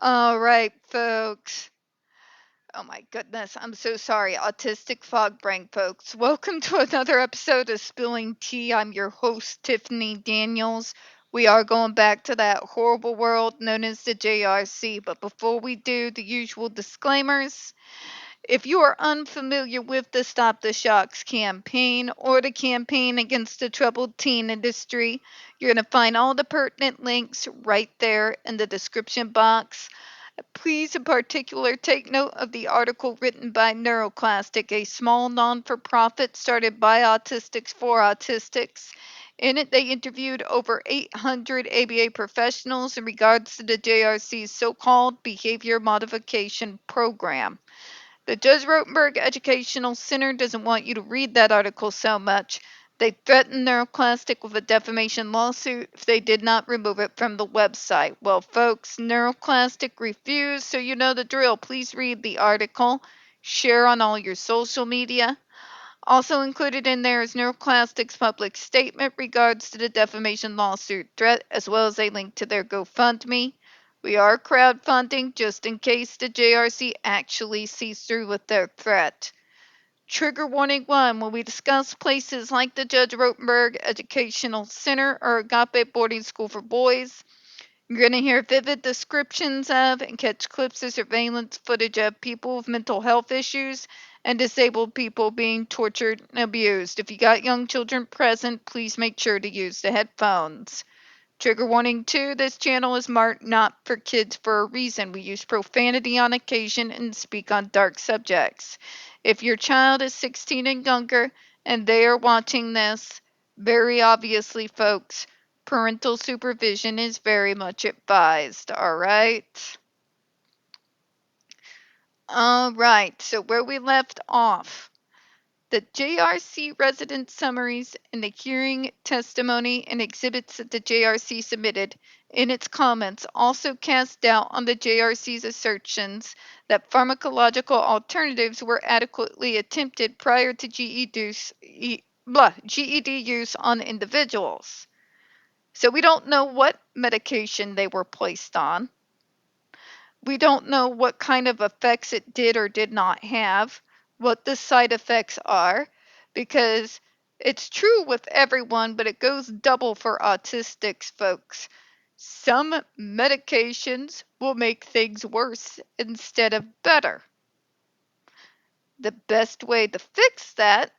All right, folks. Oh my goodness, I'm so sorry. Autistic fog brain, folks. Welcome to another episode of Spilling Tea. I'm your host, Tiffany Daniels. We are going back to that horrible world known as the JRC, but before we do, the usual disclaimers. If you are unfamiliar with the Stop the Shocks campaign or the campaign against the troubled teen industry, you're going to find all the pertinent links right there in the description box. Please, in particular, take note of the article written by NeuroClastic, a small non-for-profit started by autistics for autistics. In it, they interviewed over 800 ABA professionals in regards to the JRC's so-called behavior modification program. The Judge Rotenberg Educational Center doesn't want you to read that article so much. They threatened NeuroClastic with a defamation lawsuit if they did not remove it from the website. Well, folks, NeuroClastic refused, so you know the drill. Please read the article. Share on all your social media. Also included in there is NeuroClastic's public statement regards to the defamation lawsuit threat, as well as a link to their GoFundMe. We are crowdfunding just in case the JRC actually sees through with their threat. Trigger warning 1. When we discuss places like the Judge Rotenberg Educational Center or Agape Boarding School for Boys, you're going to hear vivid descriptions of and catch clips of surveillance footage of people with mental health issues and disabled people being tortured and abused. If you got young children present, please make sure to use the headphones. Trigger warning 2, this channel is marked not for kids for a reason. We use profanity on occasion and speak on dark subjects. If your child is 16 and younger and they are watching this, very obviously, folks, parental supervision is very much advised, all right? All right, so where we left off, the JRC resident summaries and the hearing testimony and exhibits that the JRC submitted in its comments also cast doubt on the JRC's assertions that pharmacological alternatives were adequately attempted prior to GED use on individuals. So we don't know what medication they were placed on. We don't know what kind of effects it did or did not have, what the side effects are, because it's true with everyone, but it goes double for autistics, folks. Some medications will make things worse instead of better. The best way to fix that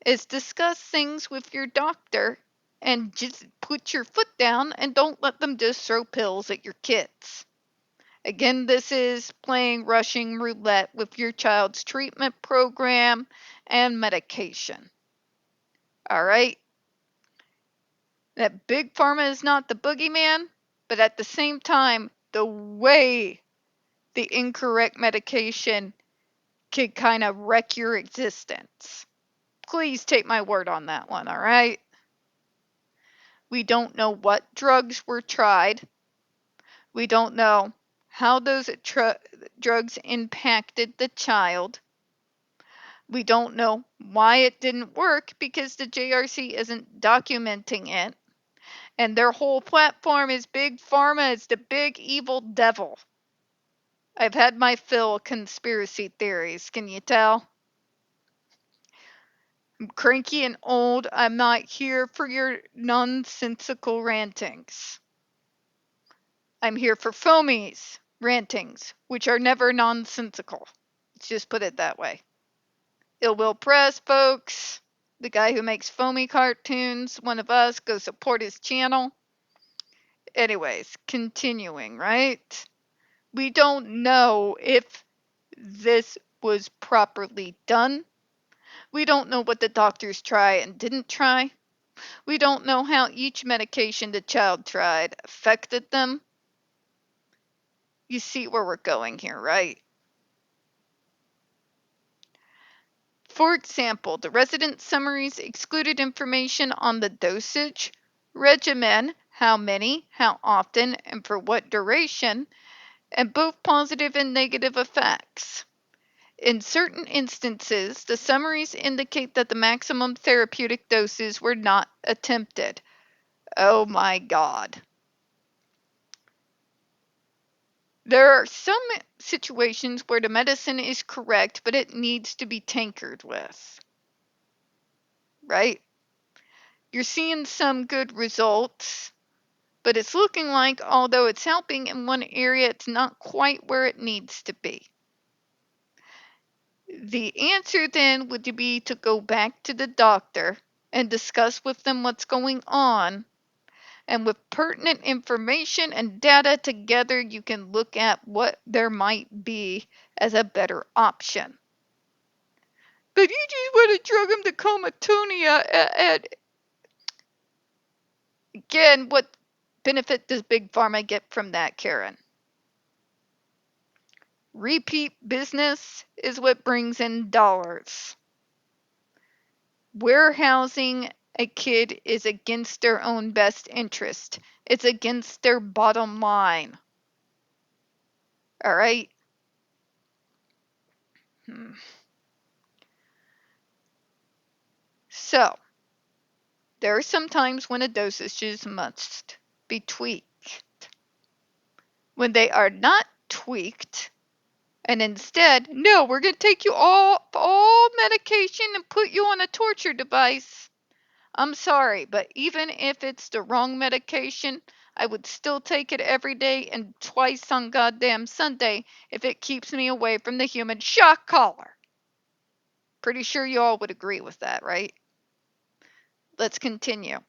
is discuss things with your doctor and just put your foot down and don't let them just throw pills at your kids. Again, this is playing Russian roulette with your child's treatment program and medication. All right? That big pharma is not the boogeyman, but at the same time, the way the incorrect medication can kind of wreck your existence. Please take my word on that one, all right? We don't know what drugs were tried. We don't know how those drugs impacted the child. We don't know why it didn't work because the JRC isn't documenting it. And their whole platform is Big Pharma is the big evil devil. I've had my fill of conspiracy theories, can you tell? I'm cranky and old. I'm not here for your nonsensical rantings. I'm here for foamies rantings, which are never nonsensical. Let's just put it that way. Ill Will Press, folks. The guy who makes foamy cartoons, one of us, go support his channel. Anyways, continuing, right? We don't know if this was properly done. We don't know what the doctors try and didn't try. We don't know how each medication the child tried affected them. You see where we're going here, right? For example, the resident summaries excluded information on the dosage, regimen, how many, how often, and for what duration, and both positive and negative effects. In certain instances, the summaries indicate that the maximum therapeutic doses were not attempted. Oh my God. There are some situations where the medicine is correct, but it needs to be tinkered with, right? You're seeing some good results, but it's looking like although it's helping in one area, it's not quite where it needs to be. The answer then would be to go back to the doctor and discuss with them what's going on. And with pertinent information and data together, you can look at what there might be as a better option. But you just want to drug him to comatonia and again, what benefit does Big Pharma get from that, Karen? Repeat business is what brings in dollars. Warehousing a kid is against their own best interest. It's against their bottom line. All right? So, there are some times when a dosages must be tweaked. When they are not tweaked, and instead, no, we're going to take you all medication and put you on a torture device. I'm sorry, but even if it's the wrong medication, I would still take it every day and twice on goddamn Sunday if it keeps me away from the human shock collar. Pretty sure you all would agree with that, right? Let's continue.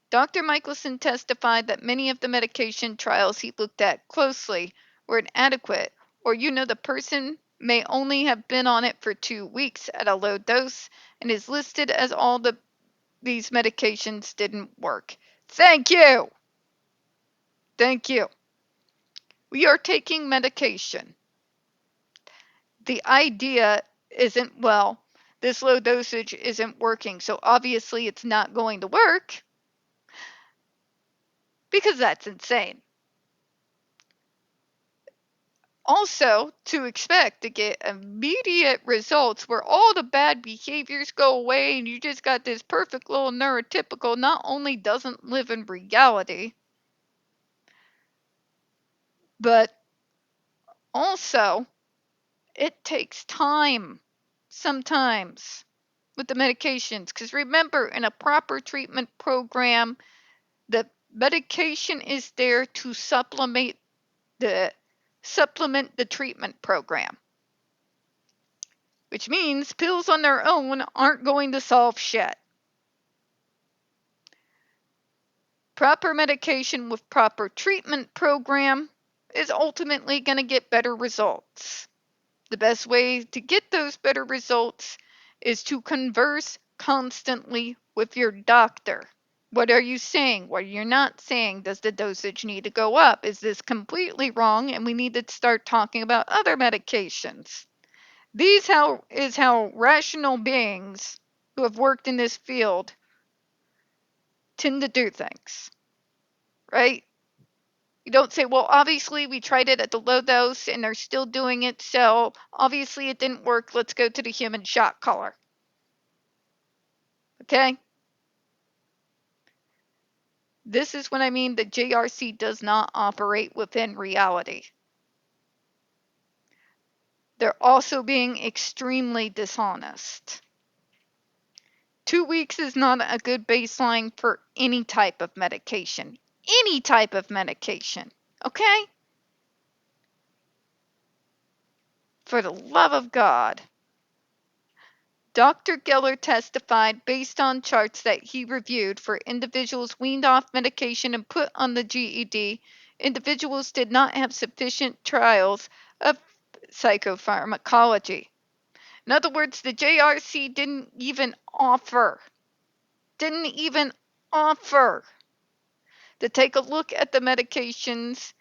Dr. Michelson testified that many of the medication trials he looked at closely were inadequate, or the person may only have been on it for 2 weeks at a low dose and is listed as all these medications didn't work. Thank you. Thank you. We are taking medication. The idea isn't, well, this low dosage isn't working, so obviously it's not going to work, because that's insane. Also, to expect to get immediate results where all the bad behaviors go away and you just got this perfect little neurotypical not only doesn't live in reality, but also it takes time sometimes with the medications. Because remember, in a proper treatment program, the medication is there to supplement the treatment program, which means pills on their own aren't going to solve shit. Proper medication with proper treatment program is ultimately going to get better results. The best way to get those better results is to converse constantly with your doctor. What are you saying? What are you not saying? Does the dosage need to go up? Is this completely wrong and we need to start talking about other medications? These is how rational beings who have worked in this field tend to do things, right? You don't say, well, obviously we tried it at the low dose and they're still doing it, so obviously it didn't work. Let's go to the human shock collar. Okay? This is what I mean that JRC does not operate within reality. They're also being extremely dishonest. 2 weeks is not a good baseline for any type of medication. Any type of medication. Okay? For the love of God. Dr. Geller testified based on charts that he reviewed for individuals weaned off medication and put on the GED, individuals did not have sufficient trials of psychopharmacology. In other words, the JRC didn't even offer to take a look at the medications,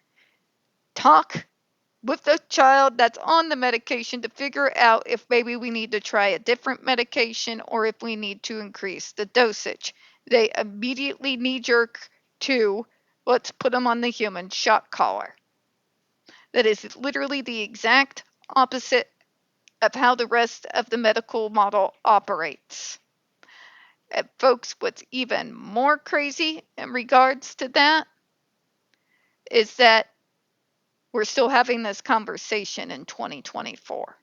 talk with the child that's on the medication to figure out if maybe we need to try a different medication or if we need to increase the dosage. They immediately knee-jerk to, let's put them on the human shock collar. That is literally the exact opposite of how the rest of the medical model operates. And folks, what's even more crazy in regards to that is that we're still having this conversation in 2024.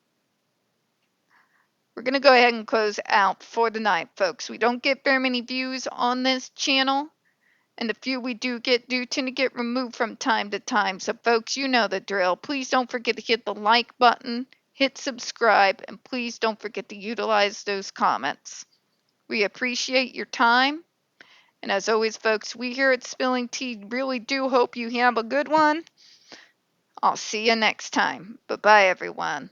We're going to go ahead and close out for the night, folks. We don't get very many views on this channel, and the few we do tend to get removed from time to time. So, folks, you know the drill. Please don't forget to hit the like button, hit subscribe, and please don't forget to utilize those comments. We appreciate your time. And as always, folks, we here at Spilling Tea really do hope you have a good one. I'll see you next time. Bye-bye, everyone.